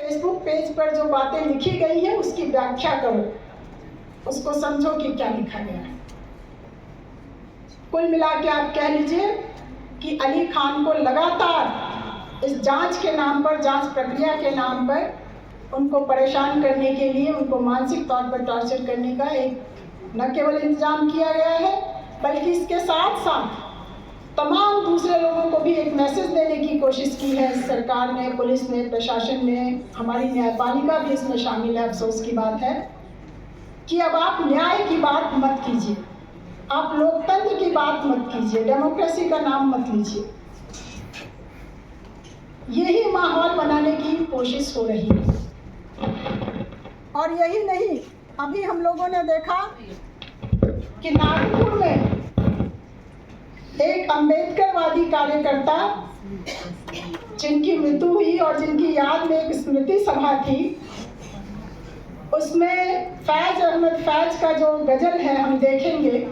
Facebook page पर जो बातें लिखी गई हैं उसकी व्याख्या करो, उसको समझो कि क्या लिखा गया है। कुल मिला के आप कह लीजिए कि अली खान को लगातार इस जांच के नाम पर, जांच प्रक्रिया के नाम पर उनको परेशान करने के लिए, उनको मानसिक तौर पर टॉर्चर करने का एक न केवल इंतजाम किया गया है, बल्कि इसके साथ साथ तमाम दूसरे लोगों को भी एक मैसेज देने की कोशिश की है सरकार ने, पुलिस ने, प्रशासन ने, हमारी न्यायपालिका भी इसमें शामिल है। अफसोस की बात है कि अब आप न्याय की बात मत कीजिए, आप लोकतंत्र की बात मत कीजिए, डेमोक्रेसी का नाम मत लीजिए। यही माहौल बनाने की कोशिश हो रही है। और यही नहीं, अभी हम लोगों ने देखा कि नागपुर में एक अम्बेडकरवादी कार्यकर्ता जिनकी मृत्यु हुई और जिनकी याद में एक स्मृति सभा थी, उसमें फैज अहमद फैज का जो गजल है हम देखेंगे।